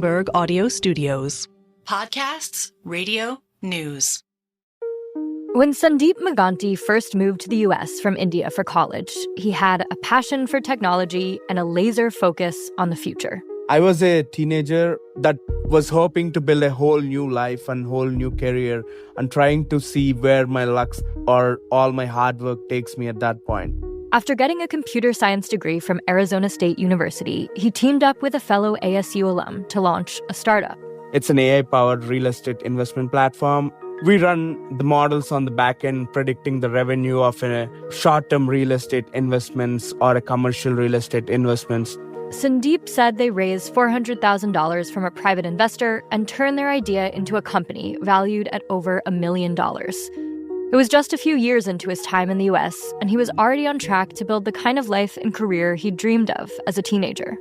Bloomberg Audio Studios. Podcasts, radio, news. When Sandeep Maganti first moved to the U.S. from India for college, he had a passion for technology and a laser focus on the future. I was a teenager that was hoping to build a whole new life and whole new career and trying to see where my luck or all my hard work takes me at that point. After getting a computer science degree from Arizona State University, he teamed up with a fellow ASU alum to launch a startup. It's an AI-powered real estate investment platform. We run the models on the back end, predicting the revenue of a short-term real estate investments or a commercial real estate investments. Sandeep said they raised $400,000 from a private investor and turned their idea into a company valued at over $1 million. It was just a few years into his time in the U.S., and he was already on track to build the kind of life and career he'd dreamed of as a teenager.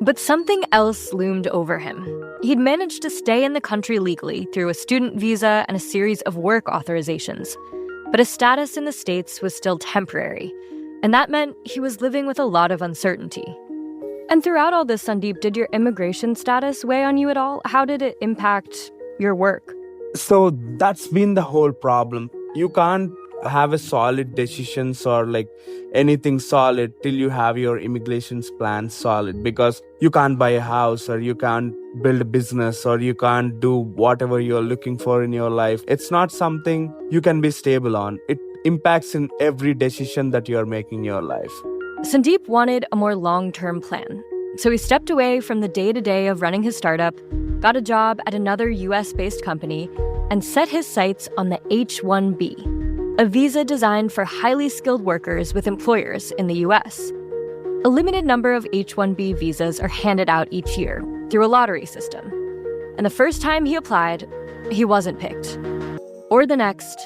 But something else loomed over him. He'd managed to stay in the country legally through a student visa and a series of work authorizations. But his status in the States was still temporary, and that meant he was living with a lot of uncertainty. And throughout all this, Sandeep, did your immigration status weigh on you at all? How did it impact your work? So that's been the whole problem. You can't have a solid decisions or anything solid till you have your immigration plan solid, because you can't buy a house or you can't build a business or you can't do whatever you're looking for in your life. It's not something you can be stable on. It impacts in every decision that you're making in your life. Sandeep wanted a more long-term plan. So he stepped away from the day-to-day of running his startup, got a job at another US-based company, and set his sights on the H-1B, a visa designed for highly skilled workers with employers in the US. A limited number of H-1B visas are handed out each year through a lottery system. And the first time he applied, he wasn't picked. Or the next,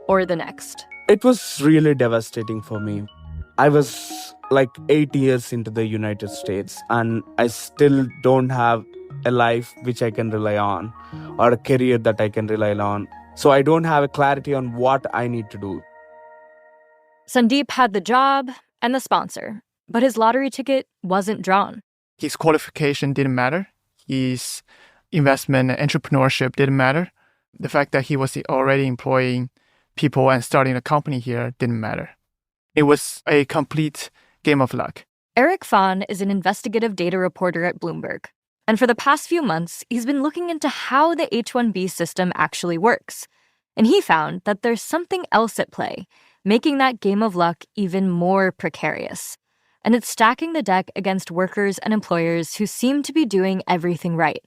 or the next. It was really devastating for me. I was 8 years into the United States, and I still don't have a life which I can rely on or a career that I can rely on. So I don't have a clarity on what I need to do. Sandeep had the job and the sponsor, but his lottery ticket wasn't drawn. His qualification didn't matter. His investment and entrepreneurship didn't matter. The fact that he was already employing people and starting a company here didn't matter. It was a complete game of luck. Eric Fahn is an investigative data reporter at Bloomberg. And for the past few months, he's been looking into how the H-1B system actually works. And he found that there's something else at play, making that game of luck even more precarious. And it's stacking the deck against workers and employers who seem to be doing everything right.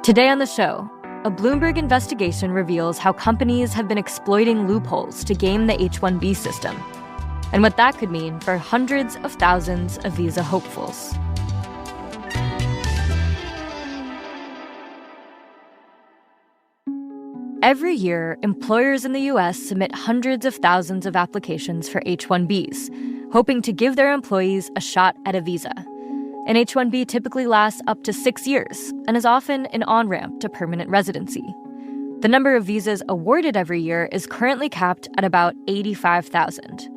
Today on the show, a Bloomberg investigation reveals how companies have been exploiting loopholes to game the H-1B system, and what that could mean for hundreds of thousands of visa hopefuls. Every year, employers in the U.S. submit hundreds of thousands of applications for H-1Bs, hoping to give their employees a shot at a visa. An H-1B typically lasts up to 6 years and is often an on-ramp to permanent residency. The number of visas awarded every year is currently capped at about 85,000.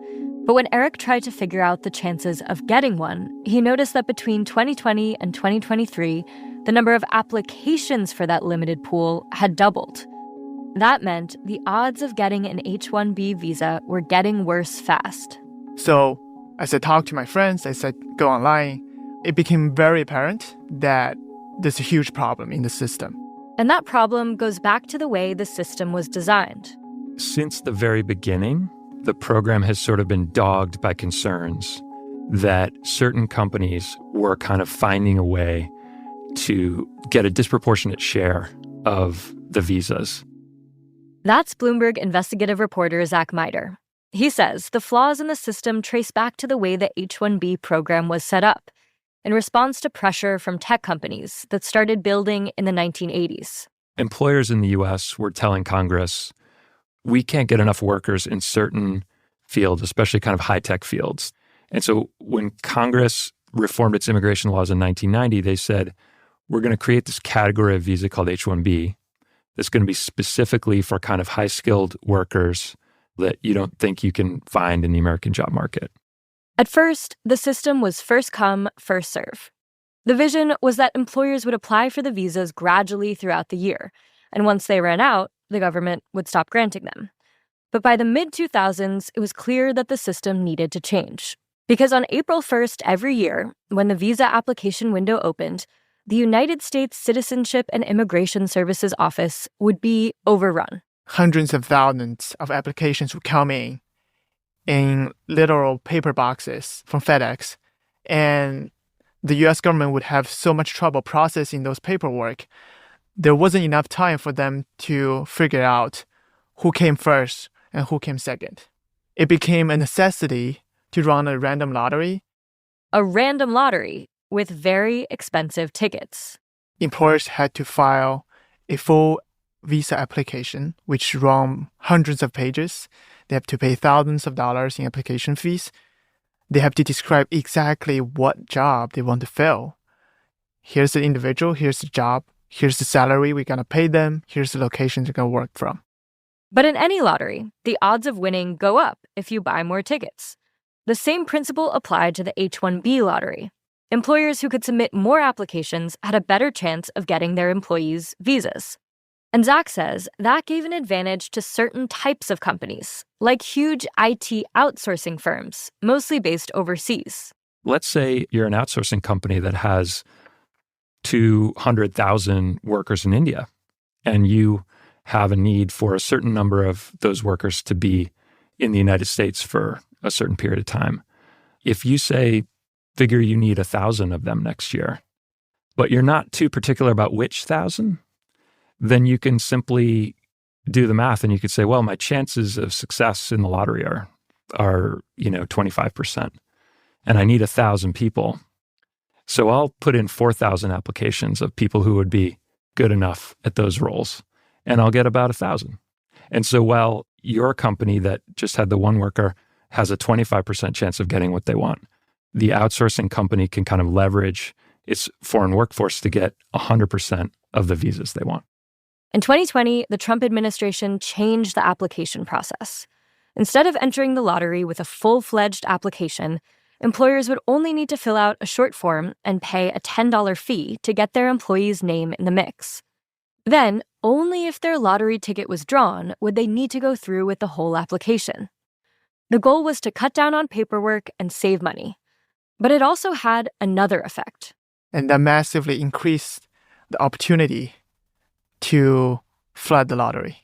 But when Eric tried to figure out the chances of getting one, he noticed that between 2020 and 2023, the number of applications for that limited pool had doubled. That meant the odds of getting an H-1B visa were getting worse fast. So as I talked to my friends, I said, go online. It became very apparent that there's a huge problem in the system. And that problem goes back to the way the system was designed. Since the very beginning, the program has sort of been dogged by concerns that certain companies were kind of finding a way to get a disproportionate share of the visas. That's Bloomberg investigative reporter Zach Miter. He says the flaws in the system trace back to the way the H-1B program was set up, in response to pressure from tech companies that started building in the 1980s. Employers in the U.S. were telling Congress, we can't get enough workers in certain fields, especially kind of high-tech fields. And so when Congress reformed its immigration laws in 1990, they said, we're going to create this category of visa called H-1B that's going to be specifically for kind of high-skilled workers that you don't think you can find in the American job market. At first, the system was first come, first serve. The vision was that employers would apply for the visas gradually throughout the year, and once they ran out, the government would stop granting them. But by the mid-2000s, it was clear that the system needed to change. Because on April 1st every year, when the visa application window opened, the United States Citizenship and Immigration Services Office would be overrun. Hundreds of thousands of applications would come in literal paper boxes from FedEx. And the US government would have so much trouble processing those paperwork. There wasn't enough time for them to figure out who came first and who came second. It became a necessity to run a random lottery. A random lottery with very expensive tickets. Employers had to file a full visa application, which ran hundreds of pages. They have to pay thousands of dollars in application fees. They have to describe exactly what job they want to fill. Here's the individual, here's the job, here's the salary we're going to pay them, here's the location they're going to work from. But in any lottery, the odds of winning go up if you buy more tickets. The same principle applied to the H-1B lottery. Employers who could submit more applications had a better chance of getting their employees visas. And Zach says that gave an advantage to certain types of companies, like huge IT outsourcing firms, mostly based overseas. Let's say you're an outsourcing company that has 200,000 workers in India, and you have a need for a certain number of those workers to be in the United States for a certain period of time. If you figure you need 1,000 of them next year, but you're not too particular about which 1,000, then you can simply do the math and you could say, well, my chances of success in the lottery are 25%, and I need 1,000 people. So I'll put in 4,000 applications of people who would be good enough at those roles, and I'll get about 1,000. And so while your company that just had the one worker has a 25% chance of getting what they want, the outsourcing company can kind of leverage its foreign workforce to get 100% of the visas they want. In 2020, the Trump administration changed the application process. Instead of entering the lottery with a full-fledged application, employers would only need to fill out a short form and pay a $10 fee to get their employee's name in the mix. Then, only if their lottery ticket was drawn would they need to go through with the whole application. The goal was to cut down on paperwork and save money. But it also had another effect. And that massively increased the opportunity to flood the lottery.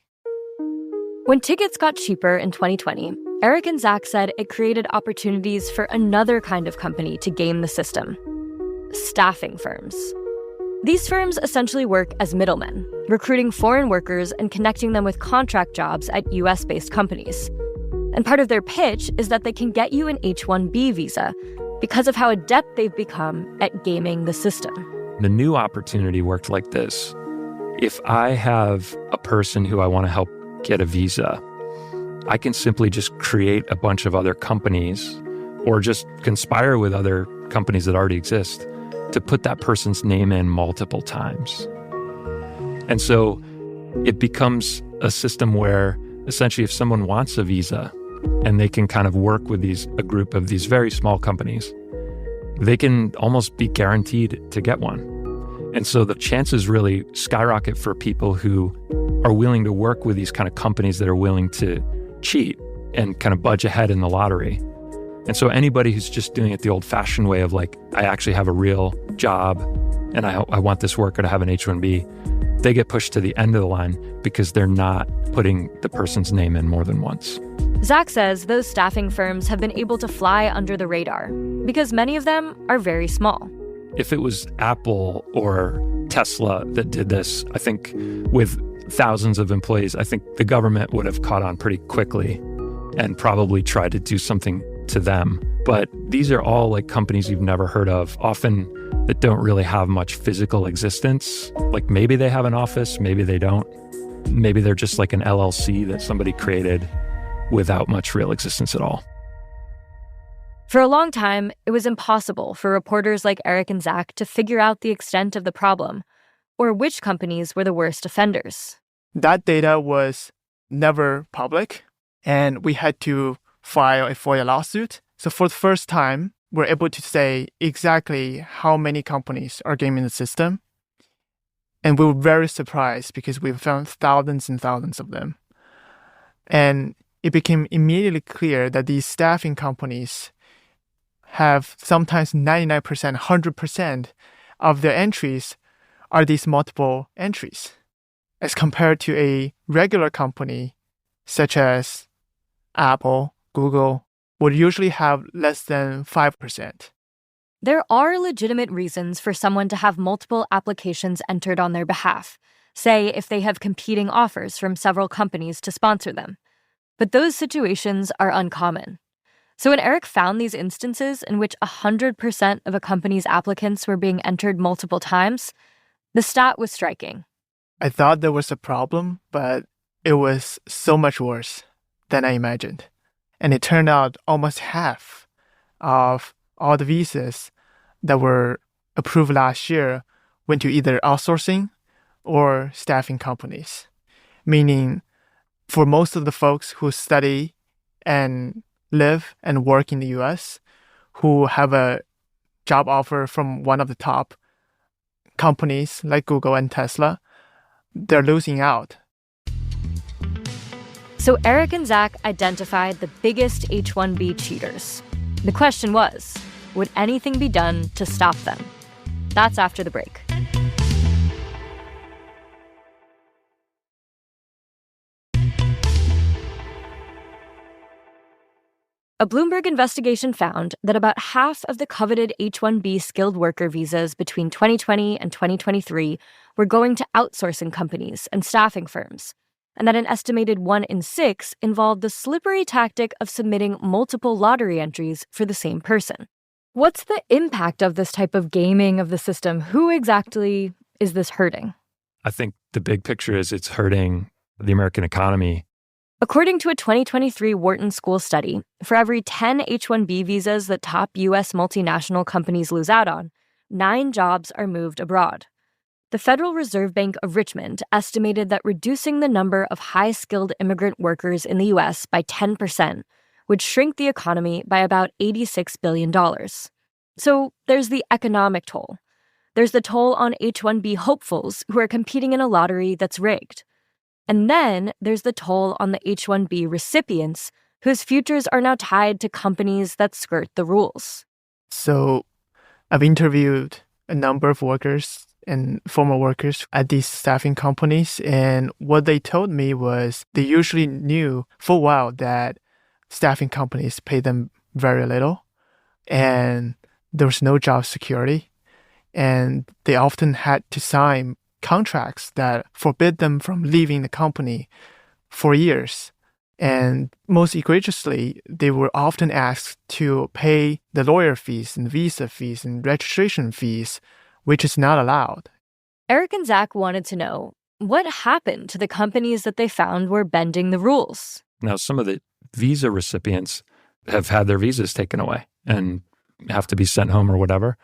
When tickets got cheaper in 2020, Eric and Zach said it created opportunities for another kind of company to game the system: staffing firms. These firms essentially work as middlemen, recruiting foreign workers and connecting them with contract jobs at US-based companies. And part of their pitch is that they can get you an H-1B visa because of how adept they've become at gaming the system. The new opportunity worked like this. If I have a person who I want to help get a visa, I can simply just create a bunch of other companies or just conspire with other companies that already exist to put that person's name in multiple times. And so it becomes a system where essentially if someone wants a visa and they can kind of work with a group of these very small companies, they can almost be guaranteed to get one. And so the chances really skyrocket for people who are willing to work with these kind of companies that are willing to cheat and kind of budge ahead in the lottery. And so anybody who's just doing it the old-fashioned way of like, I actually have a real job and I want this worker to have an H-1B, they get pushed to the end of the line because they're not putting the person's name in more than once. Zach says those staffing firms have been able to fly under the radar because many of them are very small. If it was Apple or Tesla that did this, I think with thousands of employees, I think the government would have caught on pretty quickly and probably tried to do something to them. But these are all like companies you've never heard of, often that don't really have much physical existence. Like maybe they have an office, maybe they don't. Maybe they're just like an LLC that somebody created without much real existence at all. For a long time, it was impossible for reporters like Eric and Zach to figure out the extent of the problem or which companies were the worst offenders. That data was never public, and we had to file a FOIA lawsuit. So for the first time, were able to say exactly how many companies are gaming the system. And we were very surprised because we found thousands and thousands of them. And it became immediately clear that these staffing companies have sometimes 99%, 100% of their entries are these multiple entries, as compared to a regular company such as Apple, Google, would usually have less than 5%. There are legitimate reasons for someone to have multiple applications entered on their behalf, say if they have competing offers from several companies to sponsor them. But those situations are uncommon. So when Eric found these instances in which 100% of a company's applicants were being entered multiple times, the stat was striking. I thought there was a problem, but it was so much worse than I imagined. And it turned out almost half of all the visas that were approved last year went to either outsourcing or staffing companies. Meaning, for most of the folks who study and live and work in the US, who have a job offer from one of the top companies like Google and Tesla, they're losing out. So Eric and Zach identified the biggest H-1B cheaters. The question was, would anything be done to stop them? That's after the break. A Bloomberg investigation found that about half of the coveted H-1B skilled worker visas between 2020 and 2023 were going to outsourcing companies and staffing firms, and that an estimated 1 in 6 involved the slippery tactic of submitting multiple lottery entries for the same person. What's the impact of this type of gaming of the system? Who exactly is this hurting? I think the big picture is it's hurting the American economy. According to a 2023 Wharton School study, for every 10 H-1B visas that top U.S. multinational companies lose out on, 9 jobs are moved abroad. The Federal Reserve Bank of Richmond estimated that reducing the number of high-skilled immigrant workers in the U.S. by 10% would shrink the economy by about $86 billion. So there's the economic toll. There's the toll on H-1B hopefuls who are competing in a lottery that's rigged. And then there's the toll on the H-1B recipients whose futures are now tied to companies that skirt the rules. So I've interviewed a number of workers and former workers at these staffing companies, and what they told me was they usually knew full well that staffing companies pay them very little, and there was no job security, and they often had to sign contracts that forbid them from leaving the company for years. And most egregiously, they were often asked to pay the lawyer fees and visa fees and registration fees, which is not allowed. Eric and Zach wanted to know what happened to the companies that they found were bending the rules. Now, some of the visa recipients have had their visas taken away and have to be sent home or whatever.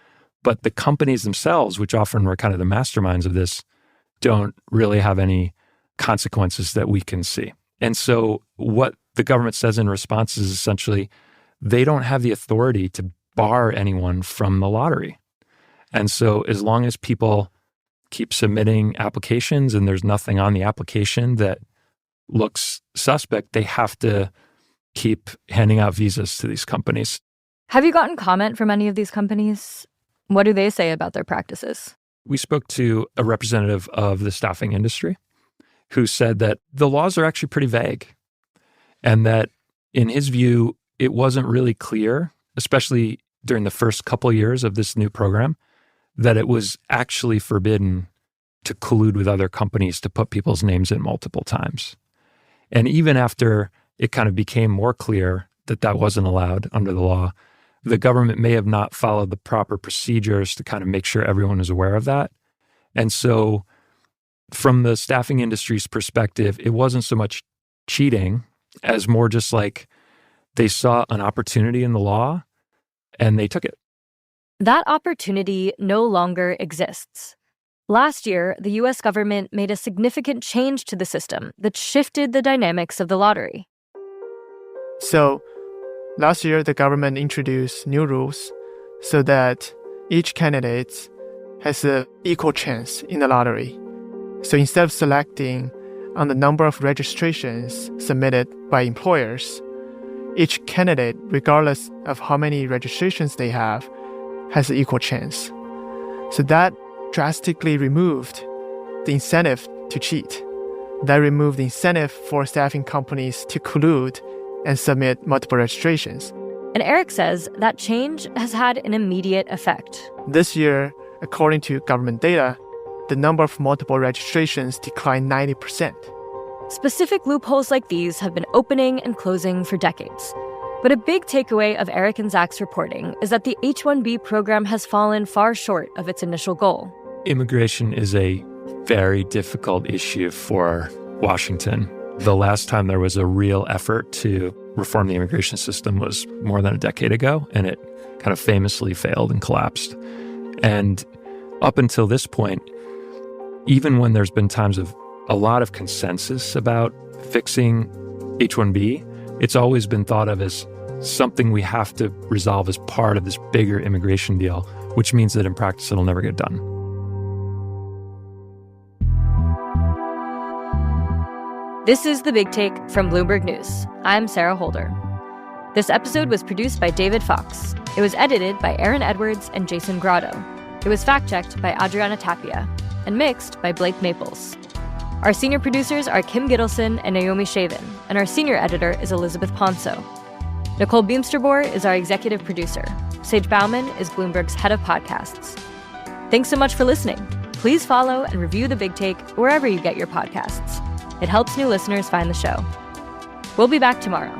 But the companies themselves, which often were kind of the masterminds of this, don't really have any consequences that we can see. And so what the government says in response is essentially they don't have the authority to bar anyone from the lottery. And so as long as people keep submitting applications and there's nothing on the application that looks suspect, they have to keep handing out visas to these companies. Have you gotten comment from any of these companies? What do they say about their practices? We spoke to a representative of the staffing industry who said that the laws are actually pretty vague and that in his view, it wasn't really clear, especially during the first couple years of this new program, that it was actually forbidden to collude with other companies to put people's names in multiple times. And even after it kind of became more clear that that wasn't allowed under the law, the government may have not followed the proper procedures to kind of make sure everyone is aware of that. And so from the staffing industry's perspective, it wasn't so much cheating as more just like they saw an opportunity in the law and they took it. That opportunity no longer exists. Last year, the U.S. government made a significant change to the system that shifted the dynamics of the lottery. So last year, the government introduced new rules so that each candidate has an equal chance in the lottery. So instead of selecting on the number of registrations submitted by employers, each candidate, regardless of how many registrations they have, has an equal chance. So that drastically removed the incentive to cheat. That removed the incentive for staffing companies to collude and submit multiple registrations. And Eric says that change has had an immediate effect. This year, according to government data, the number of multiple registrations declined 90%. Specific loopholes like these have been opening and closing for decades. But a big takeaway of Eric and Zach's reporting is that the H-1B program has fallen far short of its initial goal. Immigration is a very difficult issue for Washington. The last time there was a real effort to reform the immigration system was more than a decade ago, and it kind of famously failed and collapsed. And up until this point, even when there's been times of a lot of consensus about fixing H-1B, it's always been thought of as something we have to resolve as part of this bigger immigration deal, which means that in practice it'll never get done. This is The Big Take from Bloomberg News. I'm Sarah Holder. This episode was produced by David Fox. It was edited by Aaron Edwards and Jason Grotto. It was fact-checked by Adriana Tapia and mixed by Blake Maples. Our senior producers are Kim Gittleson and Naomi Shavin, and our senior editor is Elizabeth Ponso. Nicole Beamsterboer is our executive producer. Sage Bauman is Bloomberg's head of podcasts. Thanks so much for listening. Please follow and review The Big Take wherever you get your podcasts. It helps new listeners find the show. We'll be back tomorrow.